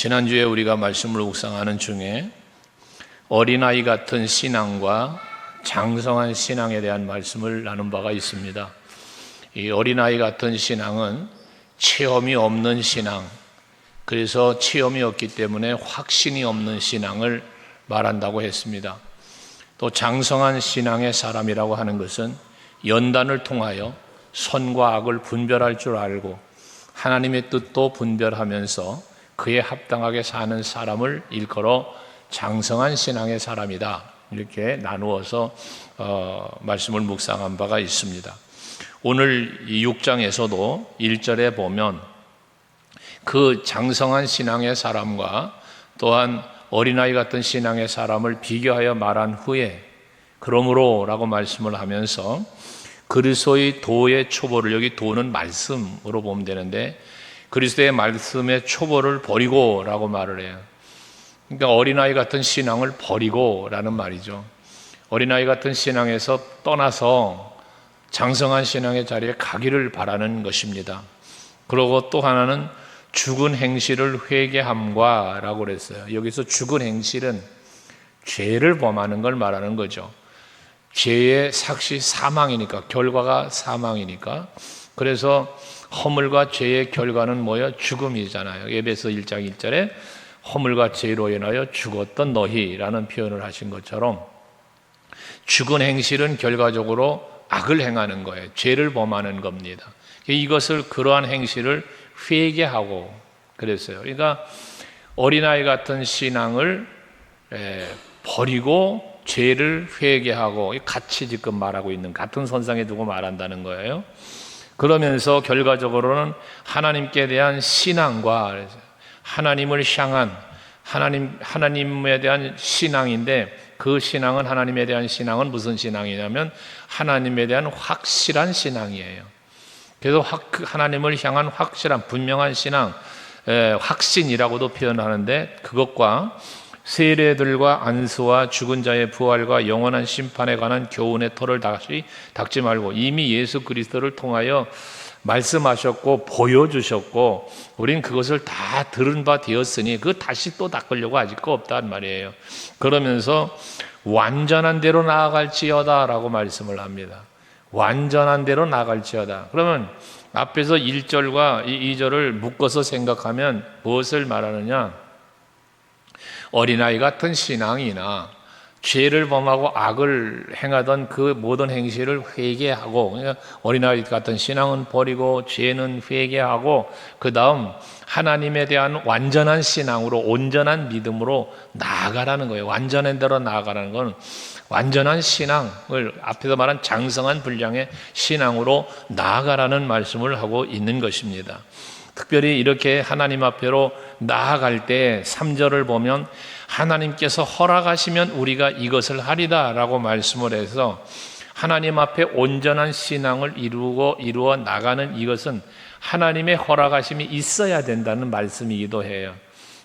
지난주에 우리가 말씀을 묵상하는 중에 어린아이 같은 신앙과 장성한 신앙에 대한 말씀을 나눈 바가 있습니다. 이 어린아이 같은 신앙은 체험이 없는 신앙, 그래서 체험이 없기 때문에 확신이 없는 신앙을 말한다고 했습니다. 또 장성한 신앙의 사람이라고 하는 것은 연단을 통하여 선과 악을 분별할 줄 알고 하나님의 뜻도 분별하면서 그에 합당하게 사는 사람을 일컬어 장성한 신앙의 사람이다, 이렇게 나누어서 말씀을 묵상한 바가 있습니다. 오늘 이 6장에서도 1절에 보면 그 장성한 신앙의 사람과 또한 어린아이 같은 신앙의 사람을 비교하여 말한 후에 그러므로 라고 말씀을 하면서 그리스도의 도의 초보를, 여기 도는 말씀으로 보면 되는데 그리스도의 말씀의 초보를 버리고 라고 말을 해요. 그러니까 어린아이 같은 신앙을 버리고 라는 말이죠. 어린아이 같은 신앙에서 떠나서 장성한 신앙의 자리에 가기를 바라는 것입니다. 그리고 또 하나는 죽은 행실을 회개함과 라고 그랬어요. 여기서 죽은 행실은 죄를 범하는 걸 말하는 거죠. 죄의 삭시 사망이니까, 결과가 사망이니까. 그래서 허물과 죄의 결과는 뭐예요? 죽음이잖아요. 에베소 1장 1절에 허물과 죄로 인하여 죽었던 너희라는 표현을 하신 것처럼 죽은 행실은 결과적으로 악을 행하는 거예요. 죄를 범하는 겁니다. 이것을, 그러한 행실을 회개하고 그랬어요. 그러니까 어린아이 같은 신앙을 버리고 죄를 회개하고 같이 지금 말하고 있는, 같은 선상에 두고 말한다는 거예요. 그러면서 결과적으로는 하나님께 대한 신앙과 하나님을 향한 하나님에 대한 신앙인데, 그 신앙은, 하나님에 대한 신앙은 무슨 신앙이냐면 하나님에 대한 확실한 신앙이에요. 그래서 하나님을 향한 확실한 분명한 신앙, 확신이라고도 표현하는데, 그것과 세례들과 안수와 죽은 자의 부활과 영원한 심판에 관한 교훈의 터를 다시 닦지 말고 이미 예수 그리스도를 통하여 말씀하셨고 보여주셨고 우린 그것을 다 들은 바 되었으니 그 다시 또 닦으려고 아직 거 없단 말이에요. 그러면서 완전한 대로 나아갈지어다 라고 말씀을 합니다. 완전한 대로 나아갈지어다. 그러면 앞에서 1절과 2절을 묶어서 생각하면 무엇을 말하느냐? 어린아이 같은 신앙이나 죄를 범하고 악을 행하던 그 모든 행실을 회개하고, 그러니까 어린아이 같은 신앙은 버리고 죄는 회개하고 그 다음 하나님에 대한 완전한 신앙으로, 온전한 믿음으로 나아가라는 거예요. 완전한 대로 나아가라는 건 완전한 신앙을, 앞에서 말한 장성한 분량의 신앙으로 나아가라는 말씀을 하고 있는 것입니다. 특별히 이렇게 하나님 앞으로 나아갈 때 3절을 보면 하나님께서 허락하시면 우리가 이것을 하리다 라고 말씀을 해서 하나님 앞에 온전한 신앙을 이루어 나가는 이것은 하나님의 허락하심이 있어야 된다는 말씀이기도 해요.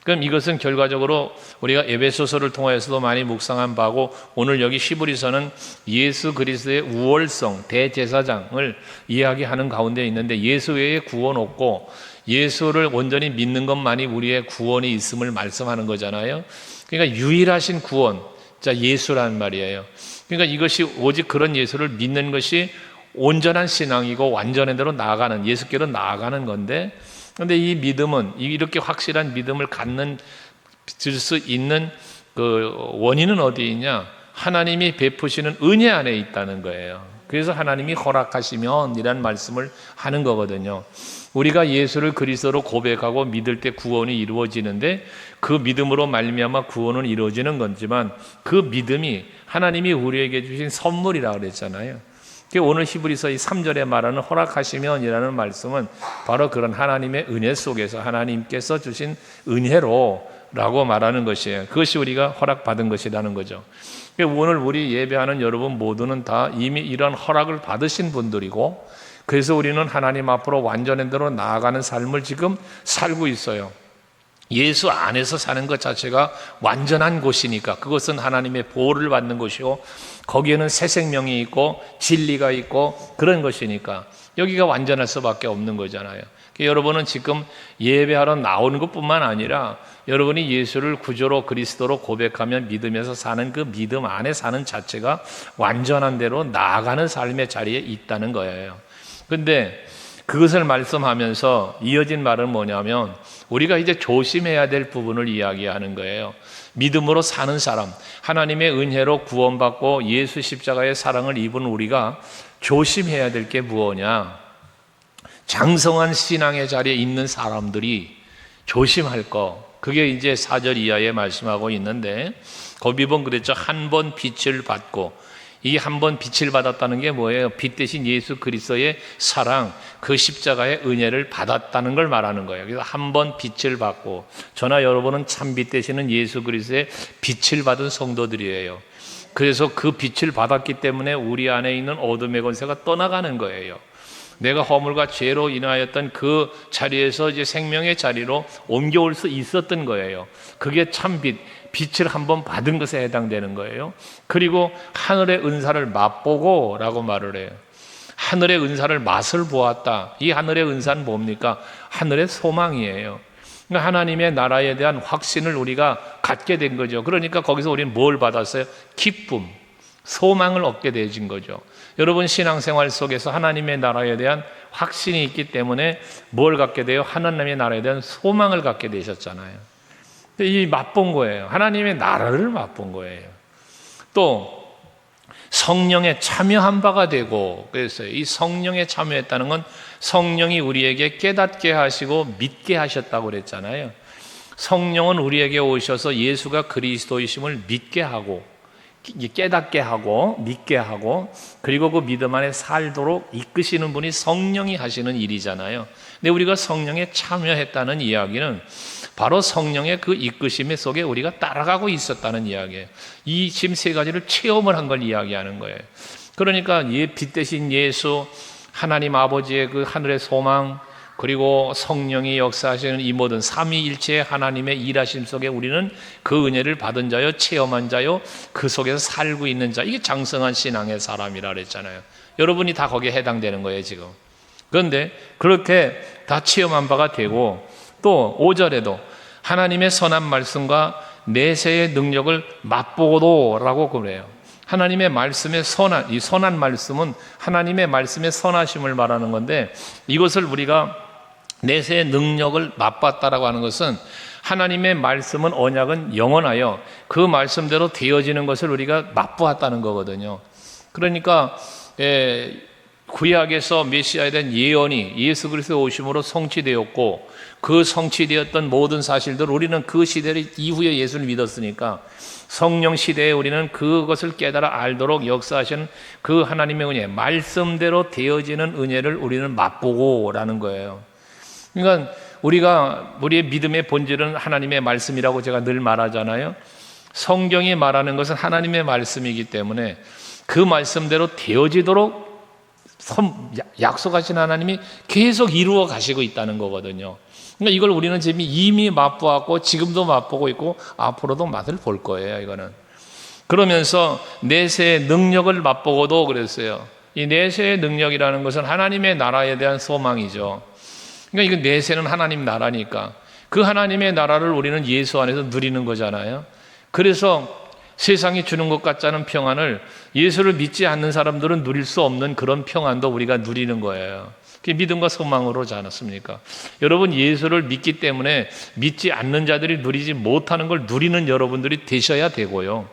그럼 이것은 결과적으로 우리가 에베소서를 통해서도 많이 묵상한 바고, 오늘 여기 히브리서는 예수 그리스도의 우월성, 대제사장을 이야기하는 가운데 있는데, 예수 외에 구원 없고 예수를 온전히 믿는 것만이 우리의 구원이 있음을 말씀하는 거잖아요. 그러니까 유일하신 구원, 자 예수라는 말이에요. 그러니까 이것이 오직 그런 예수를 믿는 것이 온전한 신앙이고 완전한 대로 나아가는, 예수께로 나아가는 건데, 그런데 이 믿음은, 이렇게 확실한 믿음을 갖는 수 있는 그 원인은 어디 있냐? 하나님이 베푸시는 은혜 안에 있다는 거예요. 그래서 하나님이 허락하시면 이란 말씀을 하는 거거든요. 우리가 예수를 그리스도로 고백하고 믿을 때 구원이 이루어지는데, 그 믿음으로 말미암아 구원은 이루어지는 거지만 그 믿음이 하나님이 우리에게 주신 선물이라고 그랬잖아요. 오늘 히브리서 이 3절에 말하는 허락하시면이라는 말씀은 바로 그런 하나님의 은혜 속에서 하나님께서 주신 은혜로 라고 말하는 것이에요. 그것이 우리가 허락받은 것이라는 거죠. 오늘 우리 예배하는 여러분 모두는 다 이미 이런 허락을 받으신 분들이고, 그래서 우리는 하나님 앞으로 완전한 대로 나아가는 삶을 지금 살고 있어요. 예수 안에서 사는 것 자체가 완전한 곳이니까, 그것은 하나님의 보호를 받는 곳이고 거기에는 새 생명이 있고 진리가 있고 그런 것이니까 여기가 완전할 수밖에 없는 거잖아요. 여러분은 지금 예배하러 나오는 것뿐만 아니라 여러분이 예수를 구주로 그리스도로 고백하며 믿으면서 사는 그 믿음 안에 사는 자체가 완전한 대로 나아가는 삶의 자리에 있다는 거예요. 근데 그것을 말씀하면서 이어진 말은 뭐냐면 우리가 이제 조심해야 될 부분을 이야기하는 거예요. 믿음으로 사는 사람, 하나님의 은혜로 구원받고 예수 십자가의 사랑을 입은 우리가 조심해야 될 게 무엇이냐? 장성한 신앙의 자리에 있는 사람들이 조심할 거, 그게 이제 4절 이하에 말씀하고 있는데, 거비본 그랬죠. 한 번 빛을 받고, 이 한 번 빛을 받았다는 게 뭐예요? 빛 대신 예수 그리스도의 사랑, 그 십자가의 은혜를 받았다는 걸 말하는 거예요. 그래서 한 번 빛을 받고, 저나 여러분은 참 빛 되시는 예수 그리스도의 빛을 받은 성도들이에요. 그래서 그 빛을 받았기 때문에 우리 안에 있는 어둠의 권세가 떠나가는 거예요. 내가 허물과 죄로 인하였던 그 자리에서 이제 생명의 자리로 옮겨올 수 있었던 거예요. 그게 참 빛을 한번 받은 것에 해당되는 거예요. 그리고 하늘의 은사를 맛보고 라고 말을 해요. 하늘의 은사를 맛을 보았다. 이 하늘의 은사는 뭡니까? 하늘의 소망이에요. 그러니까 하나님의 나라에 대한 확신을 우리가 갖게 된 거죠. 그러니까 거기서 우리는 뭘 받았어요? 기쁨, 소망을 얻게 되진 거죠. 여러분 신앙생활 속에서 하나님의 나라에 대한 확신이 있기 때문에 뭘 갖게 돼요? 하나님의 나라에 대한 소망을 갖게 되셨잖아요. 이 맛본 거예요. 하나님의 나라를 맛본 거예요. 또 성령에 참여한 바가 되고, 그랬어요. 이 성령에 참여했다는 건 성령이 우리에게 깨닫게 하시고 믿게 하셨다고 그랬잖아요. 성령은 우리에게 오셔서 예수가 그리스도이심을 믿게 하고, 깨닫게 하고 믿게 하고, 그리고 그 믿음 안에 살도록 이끄시는 분이 성령이 하시는 일이잖아요. 근데 우리가 성령에 참여했다는 이야기는 바로 성령의 그 이끄심 속에 우리가 따라가고 있었다는 이야기예요. 이 지금 세 가지를 체험을 한 걸 이야기하는 거예요. 그러니까 빛 대신 예수, 하나님 아버지의 그 하늘의 소망, 그리고 성령이 역사하시는 이 모든 삼위일체의 하나님의 일하심 속에 우리는 그 은혜를 받은 자요, 체험한 자요, 그 속에서 살고 있는 자, 이게 장성한 신앙의 사람이라 그랬잖아요. 여러분이 다 거기에 해당되는 거예요 지금. 그런데 그렇게 다 체험한 바가 되고, 또 5절에도 하나님의 선한 말씀과 내세의 능력을 맛보고도 라고 그래요. 하나님의 말씀의 이 선한 말씀은 하나님의 말씀의 선하심을 말하는 건데, 이것을 우리가 내세의 능력을 맛봤다라고 하는 것은 하나님의 말씀은 언약은 영원하여 그 말씀대로 되어지는 것을 우리가 맛보았다는 거거든요. 그러니까 구약에서 메시아에 대한 예언이 예수 그리스도 오심으로 성취되었고, 그 성취되었던 모든 사실들 우리는 그 시대 이후에 예수를 믿었으니까 성령 시대에 우리는 그것을 깨달아 알도록 역사하시는 그 하나님의 은혜, 말씀대로 되어지는 은혜를 우리는 맛보고라는 거예요. 그러니까 우리의 믿음의 본질은 하나님의 말씀이라고 제가 늘 말하잖아요. 성경이 말하는 것은 하나님의 말씀이기 때문에 그 말씀대로 되어지도록 약속하신 하나님이 계속 이루어 가시고 있다는 거거든요. 그러니까 이걸 우리는 이미 맛보았고 지금도 맛보고 있고 앞으로도 맛을 볼 거예요. 이거는 그러면서 내세의 능력을 맛보고도 그랬어요. 이 내세의 능력이라는 것은 하나님의 나라에 대한 소망이죠. 그러니까 이거 내세는 하나님 나라니까 그 하나님의 나라를 우리는 예수 안에서 누리는 거잖아요. 그래서 세상이 주는 것 같지 않은 평안을 예수를 믿지 않는 사람들은 누릴 수 없는 그런 평안도 우리가 누리는 거예요. 그게 믿음과 소망으로지 않았습니까? 여러분 예수를 믿기 때문에 믿지 않는 자들이 누리지 못하는 걸 누리는 여러분들이 되셔야 되고요.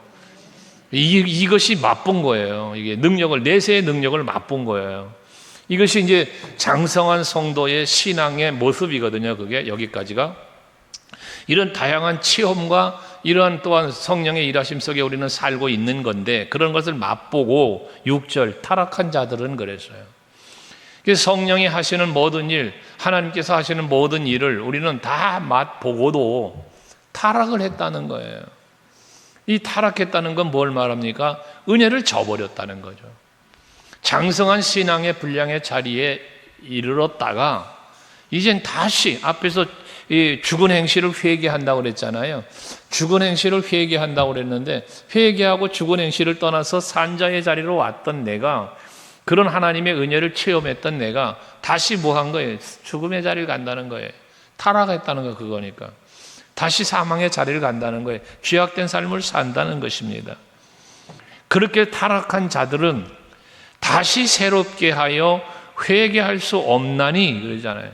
이것이 맛본 거예요. 이게 능력을, 내세의 능력을 맛본 거예요. 이것이 이제 장성한 성도의 신앙의 모습이거든요. 그게 여기까지가. 이런 다양한 체험과 이러한 또한 성령의 일하심 속에 우리는 살고 있는 건데, 그런 것을 맛보고 6절 타락한 자들은 그랬어요. 그래서 성령이 하시는 모든 일, 하나님께서 하시는 모든 일을 우리는 다 맛보고도 타락을 했다는 거예요. 이 타락했다는 건 뭘 말합니까? 은혜를 저버렸다는 거죠. 장성한 신앙의 분량의 자리에 이르렀다가 이젠 다시 앞에서 이 죽은 행실을 회개한다고 그랬잖아요. 죽은 행실을 회개한다고 그랬는데, 회개하고 죽은 행실을 떠나서 산자의 자리로 왔던 내가 그런 하나님의 은혜를 체험했던 내가 다시 뭐 한 거예요? 죽음의 자리를 간다는 거예요. 타락했다는 거 그거니까. 다시 사망의 자리를 간다는 거예요. 죄악된 삶을 산다는 것입니다. 그렇게 타락한 자들은 다시 새롭게 하여 회개할 수 없나니 그러잖아요.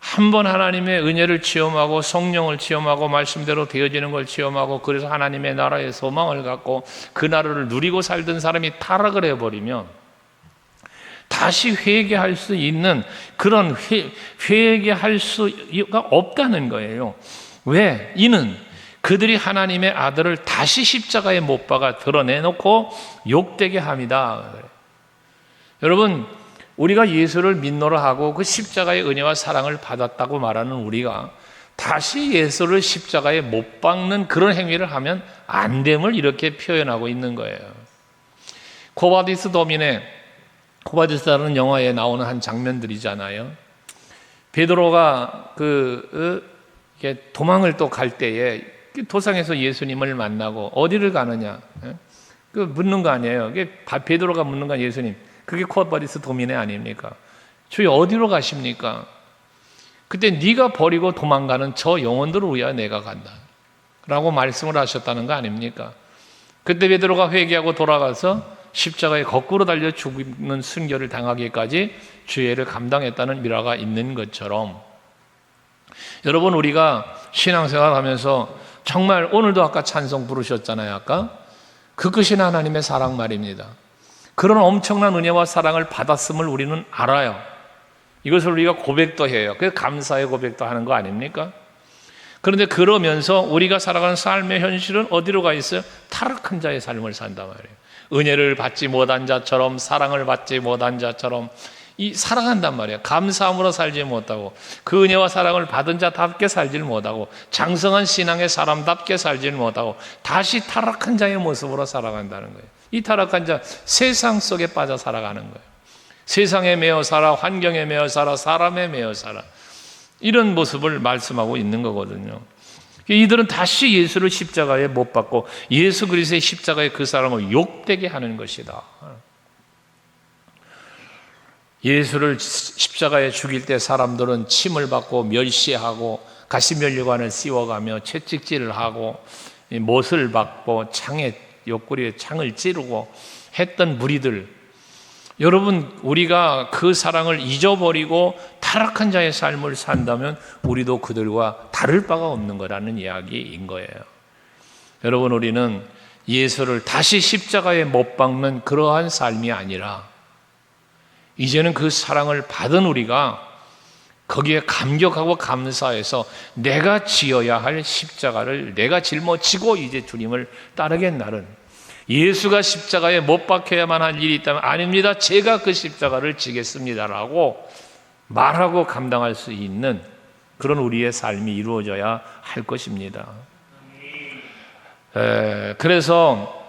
한번 하나님의 은혜를 체험하고 성령을 체험하고 말씀대로 되어지는 걸 체험하고 그래서 하나님의 나라의 소망을 갖고 그 나라를 누리고 살던 사람이 타락을 해버리면 다시 회개할 수 있는 그런 회개할 수가 없다는 거예요. 왜? 이는 그들이 하나님의 아들을 다시 십자가에 못 박아 드러내놓고 욕되게 합니다. 여러분, 우리가 예수를 믿노라 하고 그 십자가의 은혜와 사랑을 받았다고 말하는 우리가 다시 예수를 십자가에 못 박는 그런 행위를 하면 안 됨을 이렇게 표현하고 있는 거예요. 코바디스 도미네, 코바디스라는 영화에 나오는 한 장면들이잖아요. 베드로가 도망을 또 갈 때에 도상에서 예수님을 만나고 어디를 가느냐? 묻는 거 아니에요. 베드로가 묻는 거 아니에요, 예수님. 그게 코바디스 도미네 아닙니까? 주여 어디로 가십니까? 그때 네가 버리고 도망가는 저 영혼들을 위하여 내가 간다 라고 말씀을 하셨다는 거 아닙니까? 그때 베드로가 회개하고 돌아가서 십자가에 거꾸로 달려 죽는 순교를 당하기까지 죄를 감당했다는 미라가 있는 것처럼 여러분, 우리가 신앙생활 하면서 정말 오늘도 아까 찬송 부르셨잖아요. 아까 그 크신 하나님의 사랑 말입니다. 그런 엄청난 은혜와 사랑을 받았음을 우리는 알아요. 이것을 우리가 고백도 해요. 그래서 감사의 고백도 하는 거 아닙니까? 그런데 그러면서 우리가 살아가는 삶의 현실은 어디로 가 있어요? 타락한 자의 삶을 산단 말이에요. 은혜를 받지 못한 자처럼, 사랑을 받지 못한 자처럼 살아간단 말이에요. 감사함으로 살지 못하고, 그 은혜와 사랑을 받은 자답게 살지 못하고, 장성한 신앙의 사람답게 살지 못하고 다시 타락한 자의 모습으로 살아간다는 거예요. 이 타락한 자, 세상 속에 빠져 살아가는 거예요. 세상에 매여 살아, 환경에 매여 살아, 사람에 매여 살아, 이런 모습을 말씀하고 있는 거거든요. 이들은 다시 예수를 십자가에 못 박고 예수 그리스도의 십자가에 그 사람을 욕되게 하는 것이다. 예수를 십자가에 죽일 때 사람들은 침을 받고 멸시하고 가시면류관을 씌워가며 채찍질을 하고 못을 박고 옆구리에 창을 찌르고 했던 무리들, 여러분, 우리가 그 사랑을 잊어버리고 타락한 자의 삶을 산다면 우리도 그들과 다를 바가 없는 거라는 이야기인 거예요. 여러분, 우리는 예수를 다시 십자가에 못 박는 그러한 삶이 아니라 이제는 그 사랑을 받은 우리가 거기에 감격하고 감사해서 내가 지어야 할 십자가를 내가 짊어지고 이제 주님을 따르겠나는, 예수가 십자가에 못 박혀야만 할 일이 있다면 아닙니다, 제가 그 십자가를 지겠습니다라고 말하고 감당할 수 있는 그런 우리의 삶이 이루어져야 할 것입니다. 그래서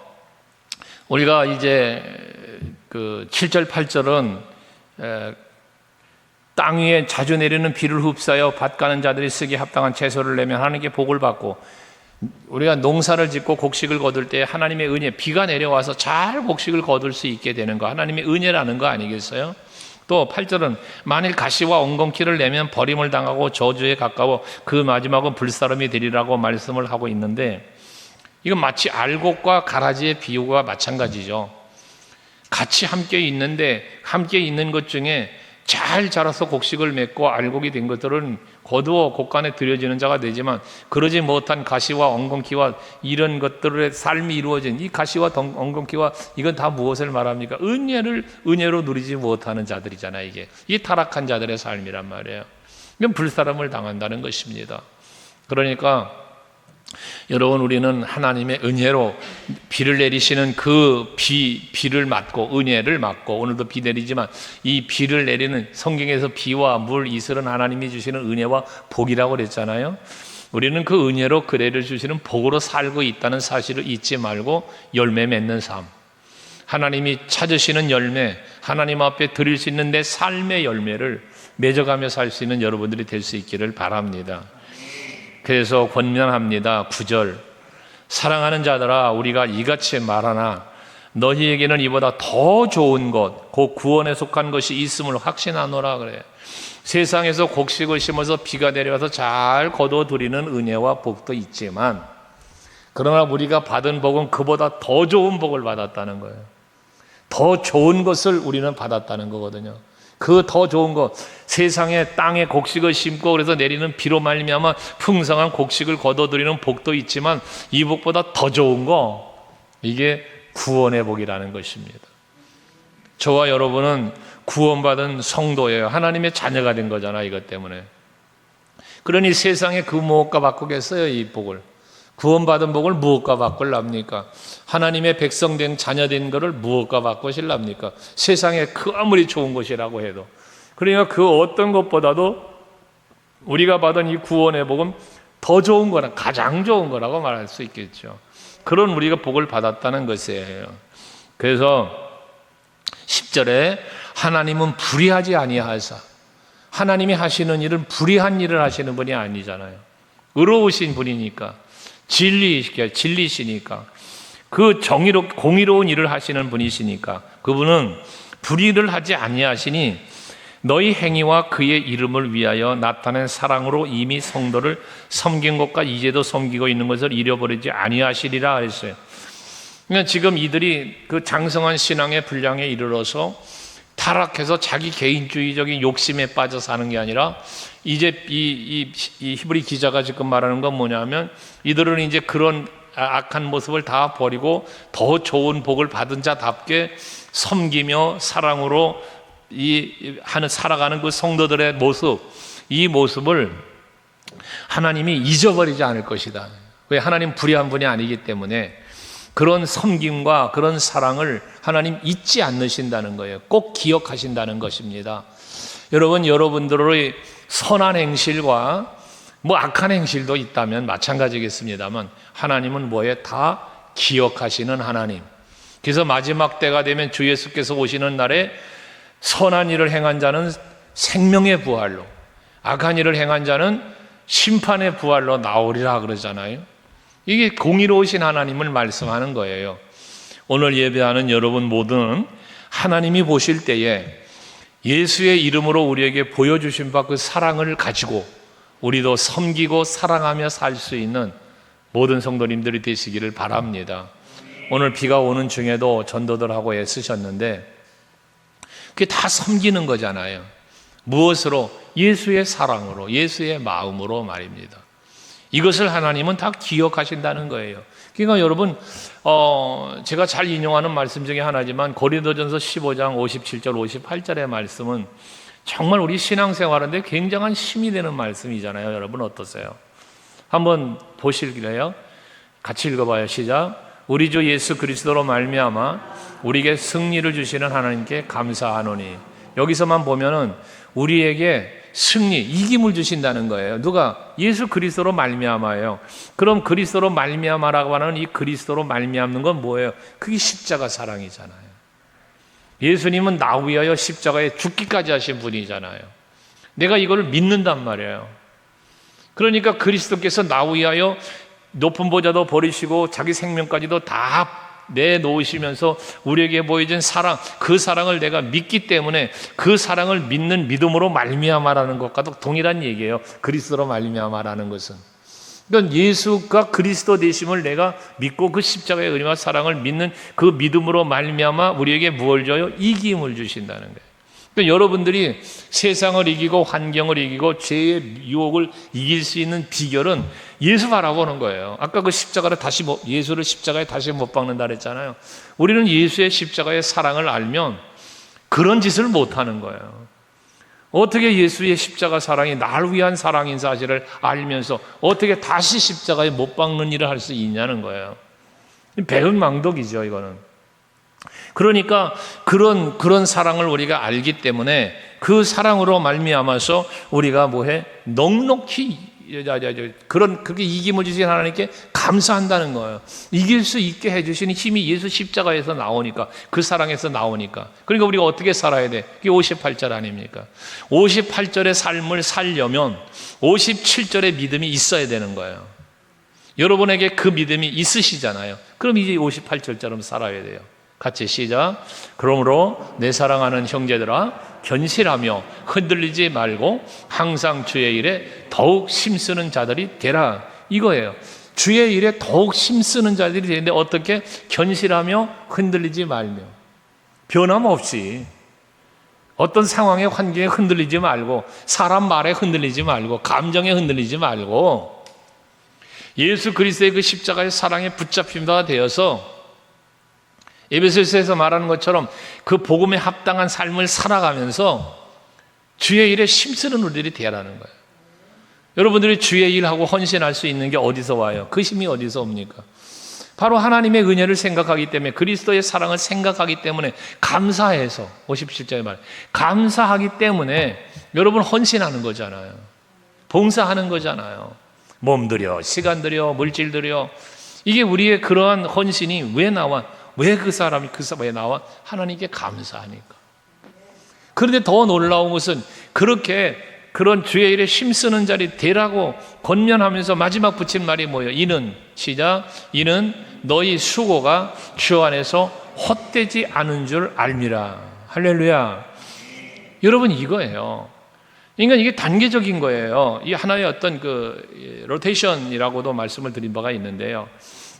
우리가 이제 그 7절 8절은 땅 위에 자주 내리는 비를 흡사하여 밭 가는 자들이 쓰기 합당한 채소를 내면 하나님께 복을 받고, 우리가 농사를 짓고 곡식을 거둘 때 하나님의 은혜, 비가 내려와서 잘 곡식을 거둘 수 있게 되는 거, 하나님의 은혜라는 거 아니겠어요? 또 8절은 만일 가시와 엉겅퀴를 내면 버림을 당하고 저주에 가까워 그 마지막은 불사름이 되리라고 말씀을 하고 있는데, 이건 마치 알곡과 가라지의 비유가 마찬가지죠. 같이 함께 있는데 함께 있는 것 중에 잘 자라서 곡식을 맺고 알곡이 된 것들은 거두어 곳간에 들여지는 자가 되지만, 그러지 못한 가시와 엉겅퀴와 이런 것들의 삶이 이루어진 이 가시와 엉겅퀴와 이건 다 무엇을 말합니까? 은혜로 누리지 못하는 자들이잖아요. 이 타락한 자들의 삶이란 말이에요. 이건 불사람을 당한다는 것입니다. 그러니까 여러분, 우리는 하나님의 은혜로 비를 내리시는 그 비를 맞고 은혜를 맞고, 오늘도 비 내리지만 이 비를 내리는, 성경에서 비와 물, 이슬은 하나님이 주시는 은혜와 복이라고 그랬잖아요. 우리는 그 은혜로 그래를 주시는 복으로 살고 있다는 사실을 잊지 말고 열매 맺는 삶, 하나님이 찾으시는 열매, 하나님 앞에 드릴 수 있는 내 삶의 열매를 맺어가며 살 수 있는 여러분들이 될 수 있기를 바랍니다. 그래서 권면합니다. 9절, 사랑하는 자들아, 우리가 이같이 말하나 너희에게는 이보다 더 좋은 것, 곧 구원에 속한 것이 있음을 확신하노라 그래요. 세상에서 곡식을 심어서 비가 내려와서 잘 거둬들이는 은혜와 복도 있지만, 그러나 우리가 받은 복은 그보다 더 좋은 복을 받았다는 거예요. 더 좋은 것을 우리는 받았다는 거거든요. 그 더 좋은 것, 세상에 땅에 곡식을 심고 그래서 내리는 비로 말미암아 풍성한 곡식을 거둬들이는 복도 있지만, 이 복보다 더 좋은 거, 이게 구원의 복이라는 것입니다. 저와 여러분은 구원받은 성도예요. 하나님의 자녀가 된 거잖아, 이것 때문에. 그러니 세상에 그 무엇과 바꾸겠어요, 이 복을. 구원받은 복을 무엇과 바꿀랍니까? 하나님의 백성 된 자녀 된 거를 무엇과 바꾸실랍니까? 세상에 그 아무리 좋은 것이라고 해도. 그러니까 그 어떤 것보다도 우리가 받은 이 구원의 복은 더 좋은 거라, 가장 좋은 거라고 말할 수 있겠죠. 그런 우리가 복을 받았다는 것이에요. 그래서 10절에 하나님은 불의하지 아니하사, 하나님이 하시는 일은 불의한 일을 하시는 분이 아니잖아요. 의로우신 분이니까, 진리시니까, 그 공의로운 일을 하시는 분이시니까, 그분은 불의를 하지 아니하시니 너희 행위와 그의 이름을 위하여 나타낸 사랑으로 이미 성도를 섬긴 것과 이제도 섬기고 있는 것을 잃어버리지 아니하시리라 했어요. 그러니까 지금 이들이 그 장성한 신앙의 분량에 이르러서 타락해서 자기 개인주의적인 욕심에 빠져 사는 게 아니라, 이제 이 히브리 기자가 지금 말하는 건 뭐냐면, 이들은 이제 그런 악한 모습을 다 버리고 더 좋은 복을 받은 자답게 섬기며 사랑으로 살아가는 그 성도들의 모습, 이 모습을 하나님이 잊어버리지 않을 것이다. 왜? 하나님 불의한 분이 아니기 때문에 그런 섬김과 그런 사랑을 하나님 잊지 않으신다는 거예요. 꼭 기억하신다는 것입니다. 여러분, 여러분들의 선한 행실과 악한 행실도 있다면 마찬가지겠습니다만, 하나님은 뭐에 다 기억하시는 하나님. 그래서 마지막 때가 되면 주 예수께서 오시는 날에 선한 일을 행한 자는 생명의 부활로, 악한 일을 행한 자는 심판의 부활로 나오리라 그러잖아요. 이게 공의로우신 하나님을 말씀하는 거예요. 오늘 예배하는 여러분 모두는 하나님이 보실 때에 예수의 이름으로 우리에게 보여주신 바 그 사랑을 가지고 우리도 섬기고 사랑하며 살 수 있는 모든 성도님들이 되시기를 바랍니다. 오늘 비가 오는 중에도 전도들하고 애쓰셨는데 그게 다 섬기는 거잖아요. 무엇으로? 예수의 사랑으로, 예수의 마음으로 말입니다. 이것을 하나님은 다 기억하신다는 거예요. 그러니까 여러분, 제가 잘 인용하는 말씀 중에 하나지만 고린도전서 15장 57절 58절의 말씀은 정말 우리 신앙생활하는데 굉장한 힘이 되는 말씀이잖아요. 여러분 어떠세요? 한번 보실래요? 같이 읽어봐요. 시작. 우리 주 예수 그리스도로 말미암아 우리에게 승리를 주시는 하나님께 감사하노니. 여기서만 보면은 우리에게 승리, 이김을 주신다는 거예요. 누가? 예수 그리스도로 말미암아요. 그럼 그리스도로 말미암아라고 하는 이 그리스도로 말미암는 건 뭐예요? 그게 십자가 사랑이잖아요. 예수님은 나 위하여 십자가에 죽기까지 하신 분이잖아요. 내가 이걸 믿는단 말이에요. 그러니까 그리스도께서 나 위하여 높은 보좌도 버리시고 자기 생명까지도 다 내놓으시면서 우리에게 보여준 사랑, 그 사랑을 내가 믿기 때문에 그 사랑을 믿는 믿음으로 말미암아라는 것과도 동일한 얘기예요. 그리스도로 말미암아라는 것은. 그러니까 예수가 그리스도 되심을 내가 믿고 그 십자가의 은혜와 사랑을 믿는 그 믿음으로 말미암아 우리에게 무엇을 줘요? 이김을 주신다는 거예요. 그러니까 여러분들이 세상을 이기고 환경을 이기고 죄의 유혹을 이길 수 있는 비결은 예수 바라보는 거예요. 아까 그 십자가를 예수를 십자가에 다시 못 박는다 그랬잖아요. 우리는 예수의 십자가의 사랑을 알면 그런 짓을 못 하는 거예요. 어떻게 예수의 십자가 사랑이 날 위한 사랑인 사실을 알면서 어떻게 다시 십자가에 못 박는 일을 할 수 있냐는 거예요. 배은망덕이죠, 이거는. 그러니까 그런 사랑을 우리가 알기 때문에 그 사랑으로 말미암아서 우리가 뭐해? 넉넉히 그렇게 이김을 주신 하나님께 감사한다는 거예요. 이길 수 있게 해주신 힘이 예수 십자가에서 나오니까, 그 사랑에서 나오니까. 그러니까 우리가 어떻게 살아야 돼? 그게 58절 아닙니까? 58절의 삶을 살려면 57절의 믿음이 있어야 되는 거예요. 여러분에게 그 믿음이 있으시잖아요. 그럼 이제 58절처럼 살아야 돼요. 같이 시작. 그러므로 내 사랑하는 형제들아, 견실하며 흔들리지 말고 항상 주의 일에 더욱 힘쓰는 자들이 되라. 이거예요. 주의 일에 더욱 힘쓰는 자들이 되는데 어떻게? 견실하며 흔들리지 말며, 변함없이 어떤 상황에, 환경에 흔들리지 말고, 사람 말에 흔들리지 말고, 감정에 흔들리지 말고 예수 그리스도의 그 십자가의 사랑에 붙잡힌 바가 되어서 에베소서에서 말하는 것처럼 그 복음에 합당한 삶을 살아가면서 주의 일에 힘쓰는 우리들이 되라는 거예요. 여러분들이 주의 일하고 헌신할 수 있는 게 어디서 와요? 그 힘이 어디서 옵니까? 바로 하나님의 은혜를 생각하기 때문에, 그리스도의 사랑을 생각하기 때문에, 감사해서, 57절에 말, 감사하기 때문에 여러분 헌신하는 거잖아요. 봉사하는 거잖아요. 몸 들여, 시간 들여, 물질 들여. 이게 우리의 그러한 헌신이 왜 나와? 왜 그 사람이 왜 나와? 하나님께 감사하니까. 그런데 더 놀라운 것은 그렇게 그런 주의 일에 힘쓰는 자리 되라고 권면하면서 마지막 붙인 말이 뭐예요? 이는, 시작, 이는 너희 수고가 주 안에서 헛되지 않은 줄 알미라. 할렐루야. 여러분, 이거예요. 그러니까 이게 단계적인 거예요. 이 하나의 어떤 그 로테이션이라고도 말씀을 드린 바가 있는데요.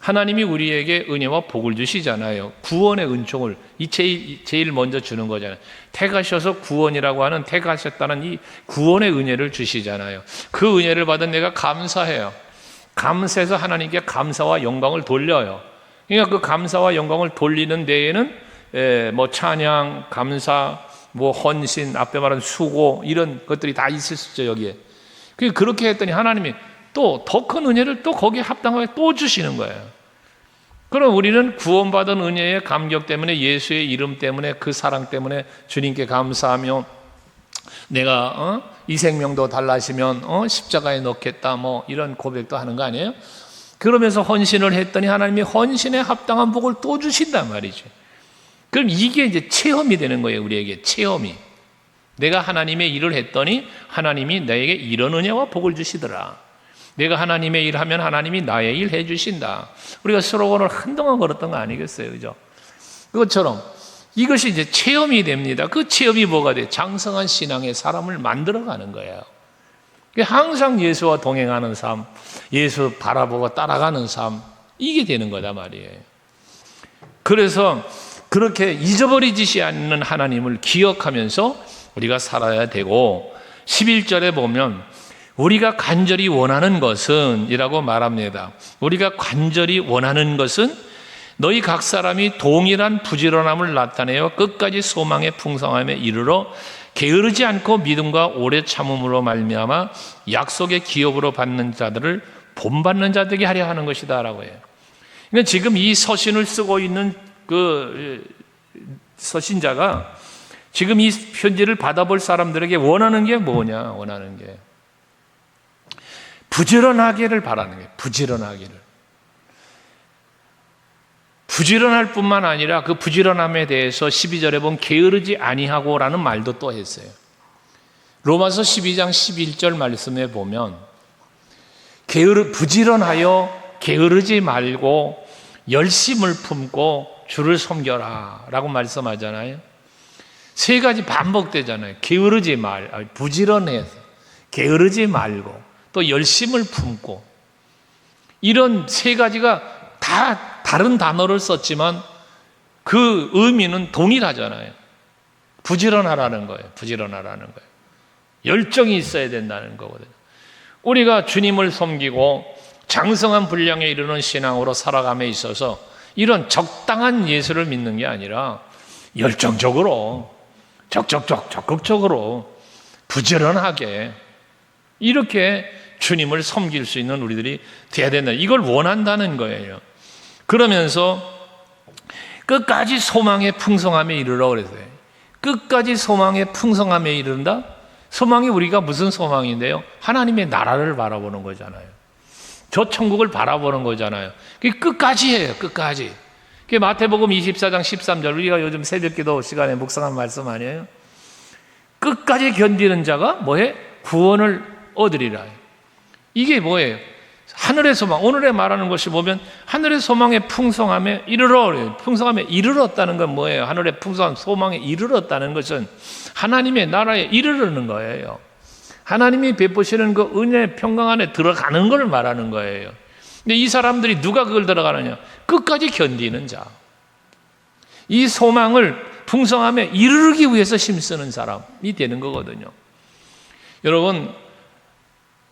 하나님이 우리에게 은혜와 복을 주시잖아요. 구원의 은총을 제일 먼저 주는 거잖아요. 택하셔서 구원이라고 하는, 택하셨다는 이 구원의 은혜를 주시잖아요. 그 은혜를 받은 내가 감사해요. 감사해서 하나님께 감사와 영광을 돌려요. 그러니까 그 감사와 영광을 돌리는 데에는 뭐 찬양, 감사, 뭐 헌신, 앞에 말한 수고, 이런 것들이 다 있을 수 있죠, 여기에. 그렇게 했더니 하나님이 또 더 큰 은혜를 또 거기에 합당하게 또 주시는 거예요. 그럼 우리는 구원받은 은혜의 감격 때문에, 예수의 이름 때문에, 그 사랑 때문에 주님께 감사하며, 내가 이 생명도 달라지면 십자가에 넣겠다, 뭐 이런 고백도 하는 거 아니에요? 그러면서 헌신을 했더니 하나님이 헌신에 합당한 복을 또 주신단 말이죠. 그럼 이게 이제 체험이 되는 거예요. 우리에게 체험이. 내가 하나님의 일을 했더니 하나님이 나에게 이런 은혜와 복을 주시더라. 내가 하나님의 일 하면 하나님이 나의 일 해주신다. 우리가 슬로건을 한동안 걸었던 거 아니겠어요? 그죠? 그것처럼 이것이 이제 체험이 됩니다. 그 체험이 뭐가 돼? 장성한 신앙의 사람을 만들어가는 거예요. 항상 예수와 동행하는 삶, 예수 바라보고 따라가는 삶, 이게 되는 거다 말이에요. 그래서 그렇게 잊어버리지 않는 하나님을 기억하면서 우리가 살아야 되고, 11절에 보면 우리가 간절히 원하는 것은 이라고 말합니다. 우리가 간절히 원하는 것은 너희 각 사람이 동일한 부지런함을 나타내어 끝까지 소망의 풍성함에 이르러 게으르지 않고 믿음과 오래 참음으로 말미암아 약속의 기업으로 받는 자들을 본받는 자되게 하려 하는 것이다 라고 해요. 그러니까 지금 이 서신을 쓰고 있는 그 서신자가 지금 이 편지를 받아볼 사람들에게 원하는 게 뭐냐? 원하는 게 부지런하기를 바라는 거예요. 부지런하기를. 부지런할 뿐만 아니라 그 부지런함에 대해서 12절에 보면 게으르지 아니하고 라는 말도 또 했어요. 로마서 12장 11절 말씀에 보면 부지런하여 게으르지 말고 열심을 품고 주를 섬겨라 라고 말씀하잖아요. 세 가지 반복되잖아요. 게으르지 부지런해서 게으르지 말고 또 열심을 품고, 이런 세 가지가 다 다른 단어를 썼지만 그 의미는 동일하잖아요. 부지런하라는 거예요. 부지런하라는 거예요. 열정이 있어야 된다는 거거든요. 우리가 주님을 섬기고 장성한 분량에 이르는 신앙으로 살아감에 있어서 이런 적당한 예수를 믿는 게 아니라 열정적으로, 적극적으로, 부지런하게 이렇게 주님을 섬길 수 있는 우리들이 돼야 된다. 이걸 원한다는 거예요. 그러면서 끝까지 소망의 풍성함에 이르러 그랬어요. 끝까지 소망의 풍성함에 이른다? 소망이 우리가 무슨 소망인데요? 하나님의 나라를 바라보는 거잖아요. 저 천국을 바라보는 거잖아요. 그게 끝까지 해요. 끝까지. 그게 마태복음 24장 13절, 우리가 요즘 새벽기도 시간에 묵상한 말씀 아니에요? 끝까지 견디는 자가 뭐해? 구원을 얻으리라. 이게 뭐예요? 하늘의 소망, 오늘에 말하는 것이 보면 하늘의 소망에 풍성함에 이르러, 풍성함에 이르렀다는 건 뭐예요? 하늘의 풍성한 소망에 이르렀다는 것은 하나님의 나라에 이르르는 거예요. 하나님이 베푸시는 그 은혜의 평강 안에 들어가는 걸 말하는 거예요. 근데 이 사람들이 누가 그걸 들어가느냐? 끝까지 견디는 자. 이 소망을 풍성함에 이르르기 위해서 힘쓰는 사람이 되는 거거든요. 여러분,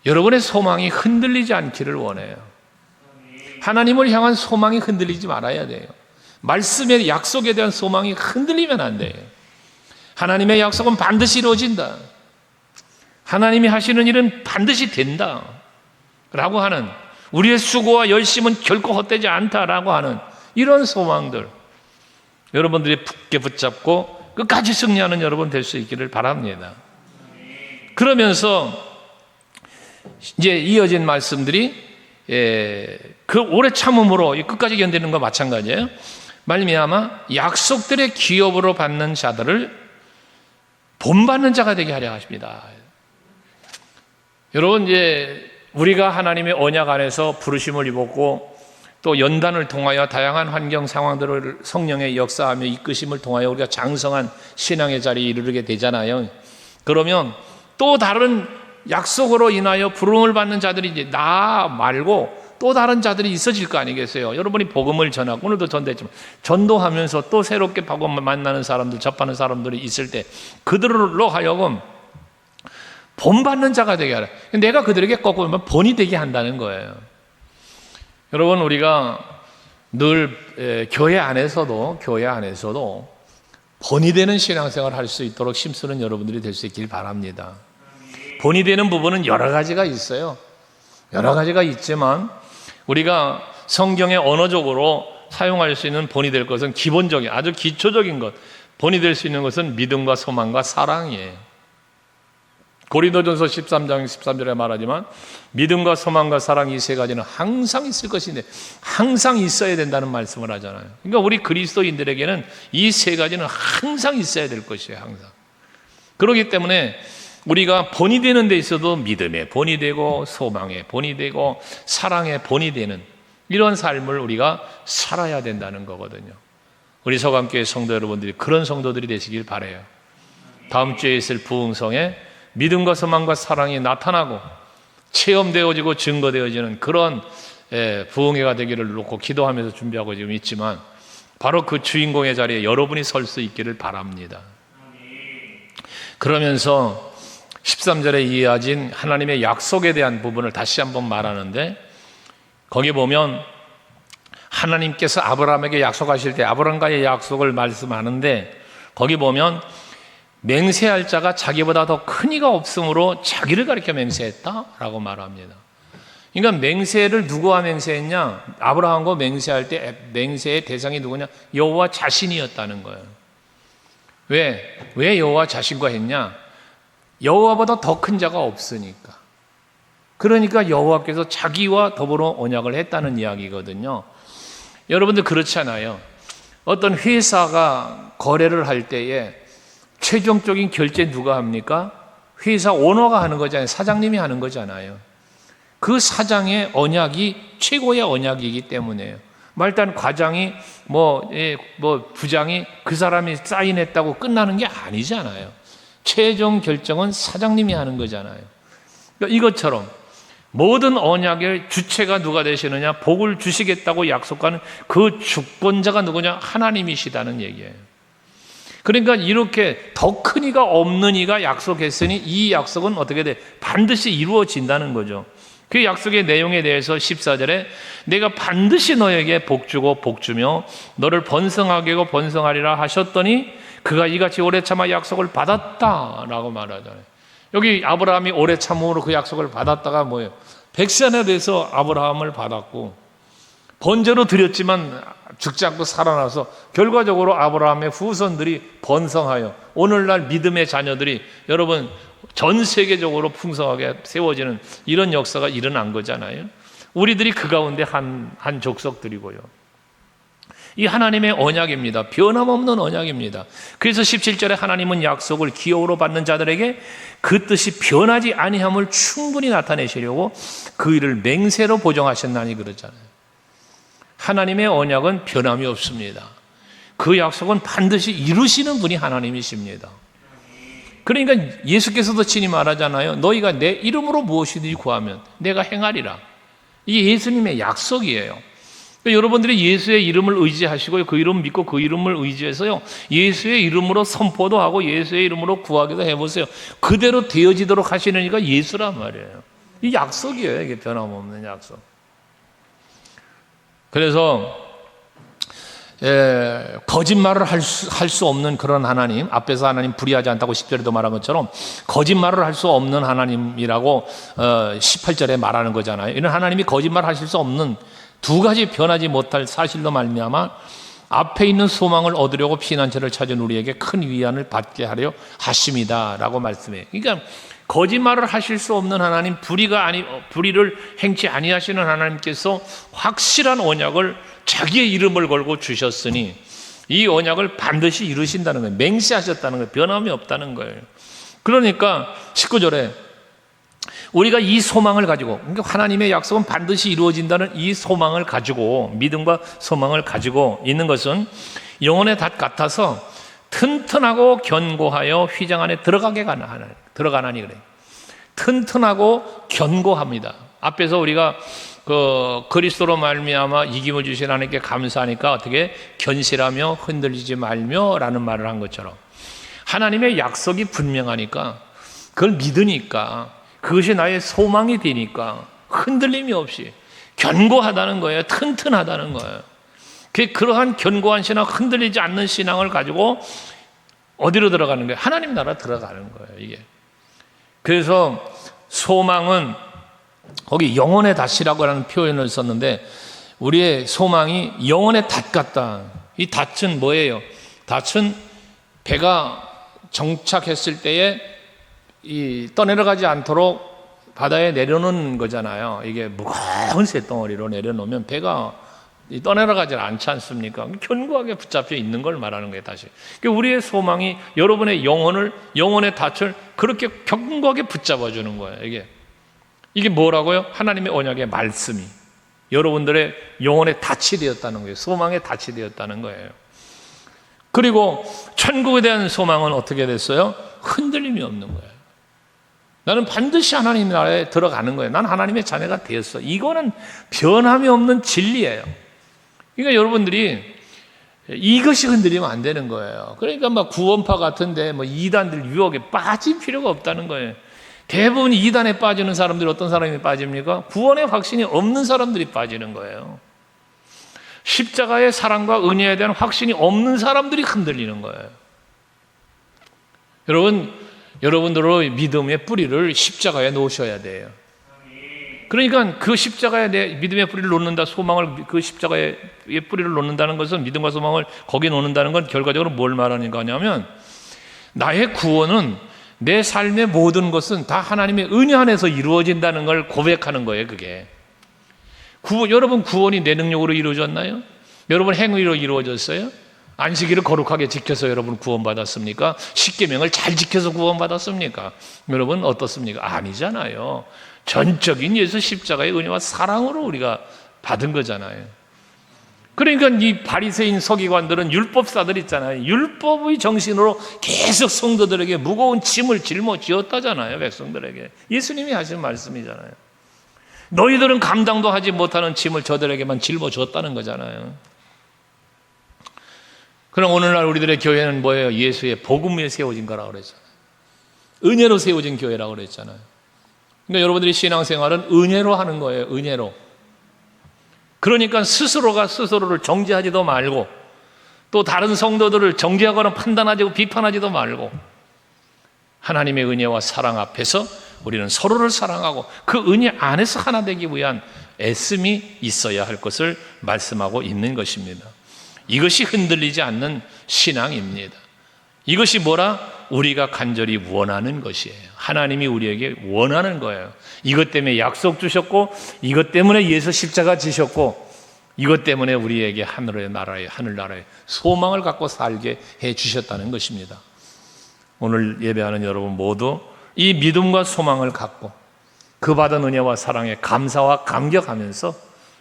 여러분의 소망이 흔들리지 않기를 원해요. 하나님을 향한 소망이 흔들리지 말아야 돼요. 말씀의 약속에 대한 소망이 흔들리면 안 돼요. 하나님의 약속은 반드시 이루어진다. 하나님이 하시는 일은 반드시 된다 라고 하는, 우리의 수고와 열심은 결코 헛되지 않다라고 하는 이런 소망들, 여러분들이 굳게 붙잡고 끝까지 승리하는 여러분 될 수 있기를 바랍니다. 그러면서 이제 이어진 말씀들이 그 오래 참음으로 끝까지 견디는 거 마찬가지예요. 말미암아 약속들의 기업으로 받는 자들을 본받는 자가 되게 하려 하십니다. 여러분, 이제 우리가 하나님의 언약 안에서 부르심을 입었고 또 연단을 통하여 다양한 환경 상황들을 성령의 역사하며 이끄심을 통하여 우리가 장성한 신앙의 자리에 이르게 되잖아요. 그러면 또 다른 약속으로 인하여 부름을 받는 자들이 이제 나 말고 또 다른 자들이 있어질 거 아니겠어요? 여러분이 복음을 전하고, 오늘도 전도했지만 전도하면서 또 새롭게 복음을 만나는 사람들, 접하는 사람들이 있을 때 그들로 하여금 본받는 자가 되게 하라. 내가 그들에게 꺾으면 본이 되게 한다는 거예요. 여러분, 우리가 늘 교회 안에서도 본이 되는 신앙생활을 할 수 있도록 힘쓰는 여러분들이 될 수 있길 바랍니다. 본이 되는 부분은 여러 가지가 있어요. 여러 가지가 있지만 우리가 성경의 언어적으로 사용할 수 있는 본이 될 것은 기본적인, 아주 기초적인 것, 본이 될 수 있는 것은 믿음과 소망과 사랑이에요. 고린도전서 13장 13절에 말하지만 믿음과 소망과 사랑, 이 세 가지는 항상 있을 것인데 항상 있어야 된다는 말씀을 하잖아요. 그러니까 우리 그리스도인들에게는 이 세 가지는 항상 있어야 될 것이에요. 항상. 그렇기 때문에 우리가 본이 되는 데 있어도 믿음의 본이 되고 소망의 본이 되고 사랑의 본이 되는 이런 삶을 우리가 살아야 된다는 거거든요. 우리 서감교회 성도 여러분들이 그런 성도들이 되시길 바라요. 다음 주에 있을 부흥성에 믿음과 소망과 사랑이 나타나고 체험되어지고 증거되어지는 그런 부흥회가 되기를 놓고 기도하면서 준비하고 지금 있지만 바로 그 주인공의 자리에 여러분이 설 수 있기를 바랍니다. 그러면서 13절에 이어진 하나님의 약속에 대한 부분을 다시 한번 말하는데, 거기 보면 하나님께서 아브라함에게 약속하실 때 아브라함과의 약속을 말씀하는데, 거기 보면 맹세할 자가 자기보다 더 큰 이가 없으므로 자기를 가리켜 맹세했다라고 말합니다. 그러니까 맹세를 누구와 맹세했냐? 아브라함과 맹세할 때 맹세의 대상이 누구냐? 여호와 자신이었다는 거예요. 왜 여호와 자신과 했냐? 여호와보다 더 큰 자가 없으니까. 그러니까 여호와께서 자기와 더불어 언약을 했다는 이야기거든요. 여러분들 그렇잖아요. 어떤 회사가 거래를 할 때에 최종적인 결제 누가 합니까? 회사 오너가 하는 거잖아요. 사장님이 하는 거잖아요. 그 사장의 언약이 최고의 언약이기 때문에요. 일단 과장이 부장이 그 사람이 사인했다고 끝나는 게 아니잖아요. 최종 결정은 사장님이 하는 거잖아요. 그러니까 이것처럼 모든 언약의 주체가 누가 되시느냐? 복을 주시겠다고 약속하는 그 주권자가 누구냐? 하나님이시다는 얘기예요. 그러니까 이렇게 더 큰 이가 없는 이가 약속했으니 이 약속은 어떻게 돼? 반드시 이루어진다는 거죠. 그 약속의 내용에 대해서 14절에 내가 반드시 너에게 복주고 복주며 너를 번성하게 하고 번성하리라 하셨더니 그가 이같이 오래 참아 약속을 받았다라고 말하잖아요. 여기 아브라함이 오래 참음으로 그 약속을 받았다가 뭐예요? 백세나 돼서 아브라함을 받았고 번제로 드렸지만 죽지 않고 살아나서 결과적으로 아브라함의 후손들이 번성하여 오늘날 믿음의 자녀들이 여러분 전 세계적으로 풍성하게 세워지는 이런 역사가 일어난 거잖아요. 우리들이 그 가운데 한 족속들이고요. 이 하나님의 언약입니다. 변함없는 언약입니다. 그래서 17절에 하나님은 약속을 기업으로 받는 자들에게 그 뜻이 변하지 아니함을 충분히 나타내시려고 그 일을 맹세로 보정하셨나니 그러잖아요. 하나님의 언약은 변함이 없습니다. 그 약속은 반드시 이루시는 분이 하나님이십니다. 그러니까 예수께서도 친히 말하잖아요. 너희가 내 이름으로 무엇이든지 구하면 내가 행하리라. 이게 예수님의 약속이에요. 그러니까 여러분들이 예수의 이름을 의지하시고 그 이름 믿고 그 이름을 의지해서요, 예수의 이름으로 선포도 하고 예수의 이름으로 구하기도 해보세요. 그대로 되어지도록 하시는 이가 예수란 말이에요. 이 약속이에요. 이게 변함없는 약속. 그래서 거짓말을 할 수 없는 그런 하나님, 앞에서 하나님 불의하지 않다고 10절에도 말한 것처럼 거짓말을 할 수 없는 하나님이라고 18절에 말하는 거잖아요. 이런 하나님이 거짓말 하실 수 없는 두 가지 변하지 못할 사실로 말미암아 앞에 있는 소망을 얻으려고 피난처를 찾은 우리에게 큰 위안을 받게 하려 하심이다 라고 말씀해요. 그러니까 거짓말을 하실 수 없는 하나님, 불의를 행치 아니하시는 하나님께서 확실한 언약을 자기의 이름을 걸고 주셨으니 이 언약을 반드시 이루신다는 거예요. 맹세하셨다는 거예요. 변함이 없다는 거예요. 그러니까 19절에 우리가 이 소망을 가지고, 그러니까 하나님의 약속은 반드시 이루어진다는 이 소망을 가지고, 믿음과 소망을 가지고 있는 것은 영혼의 닷 같아서 튼튼하고 견고하여 휘장 안에 들어가나니 그래요. 튼튼하고 견고합니다. 앞에서 우리가 그리스도로 말미암아 이김을 주신 하나님께 감사하니까 어떻게 견실하며 흔들리지 말며라는 말을 한 것처럼 하나님의 약속이 분명하니까 그걸 믿으니까 그것이 나의 소망이 되니까 흔들림이 없이 견고하다는 거예요. 튼튼하다는 거예요. 그러한 견고한 신앙, 흔들리지 않는 신앙을 가지고 어디로 들어가는 거예요? 하나님 나라 들어가는 거예요. 이게. 그래서 소망은 거기 영혼의 닷이라고 하는 표현을 썼는데 우리의 소망이 영혼의 닷 같다. 이 닷은 뭐예요? 닷은 배가 정착했을 때에 떠내려가지 않도록 바다에 내려놓는 거잖아요. 이게 무거운 쇳덩어리로 내려놓으면 배가 떠내려가지 않지 않습니까? 견고하게 붙잡혀 있는 걸 말하는 거예요. 다시 우리의 소망이 여러분의 영혼의 닻을 그렇게 견고하게 붙잡아주는 거예요. 이게 뭐라고요? 하나님의 언약의 말씀이 여러분들의 영혼의 닻이 되었다는 거예요. 소망의 닻이 되었다는 거예요. 그리고 천국에 대한 소망은 어떻게 됐어요? 흔들림이 없는 거예요. 나는 반드시 하나님 나라에 들어가는 거예요. 난 하나님의 자녀가 되었어. 이거는 변함이 없는 진리예요. 그러니까 여러분들이 이것이 흔들리면 안 되는 거예요. 그러니까 막 구원파 같은데 이단들 유혹에 빠질 필요가 없다는 거예요. 대부분 이단에 빠지는 사람들이 어떤 사람이 빠집니까? 구원의 확신이 없는 사람들이 빠지는 거예요. 십자가의 사랑과 은혜에 대한 확신이 없는 사람들이 흔들리는 거예요. 여러분들의 믿음의 뿌리를 십자가에 놓으셔야 돼요. 그러니까 그 십자가에 내 믿음의 뿌리를 놓는다, 소망을 그 십자가의 뿌리를 놓는다는 것은 믿음과 소망을 거기에 놓는다는 건 결과적으로 뭘 말하는 거냐면 나의 구원은 내 삶의 모든 것은 다 하나님의 은혜 안에서 이루어진다는 걸 고백하는 거예요. 그게 여러분 구원이 내 능력으로 이루어졌나요? 여러분 행위로 이루어졌어요? 안식일을 거룩하게 지켜서 여러분 구원받았습니까? 십계명을 잘 지켜서 구원받았습니까? 여러분 어떻습니까? 아니잖아요. 전적인 예수 십자가의 은혜와 사랑으로 우리가 받은 거잖아요. 그러니까 이 바리새인 서기관들은 율법사들 있잖아요. 율법의 정신으로 계속 성도들에게 무거운 짐을 짊어지었다잖아요. 백성들에게. 예수님이 하신 말씀이잖아요. 너희들은 감당도 하지 못하는 짐을 저들에게만 짊어졌다는 거잖아요. 그럼 오늘날 우리들의 교회는 뭐예요? 예수의 복음 위에 세워진 거라고 그랬잖아요. 은혜로 세워진 교회라고 그랬잖아요. 그러니까 여러분들이 신앙생활은 은혜로 하는 거예요. 은혜로. 그러니까 스스로가 스스로를 정죄하지도 말고 또 다른 성도들을 정죄하거나 판단하지도 비판하지도 말고 하나님의 은혜와 사랑 앞에서 우리는 서로를 사랑하고 그 은혜 안에서 하나 되기 위한 애씀이 있어야 할 것을 말씀하고 있는 것입니다. 이것이 흔들리지 않는 신앙입니다. 이것이 뭐라? 우리가 간절히 원하는 것이에요. 하나님이 우리에게 원하는 거예요. 이것 때문에 약속 주셨고 이것 때문에 예수 십자가 지셨고 이것 때문에 우리에게 하늘나라의 소망을 갖고 살게 해 주셨다는 것입니다. 오늘 예배하는 여러분 모두 이 믿음과 소망을 갖고 그 받은 은혜와 사랑에 감사와 감격하면서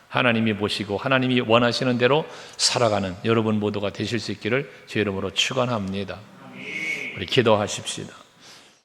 하나님이 보시고 하나님이 원하시는 대로 살아가는 여러분 모두가 되실 수 있기를 주의 이름으로 축원합니다. 우리 기도하십시다.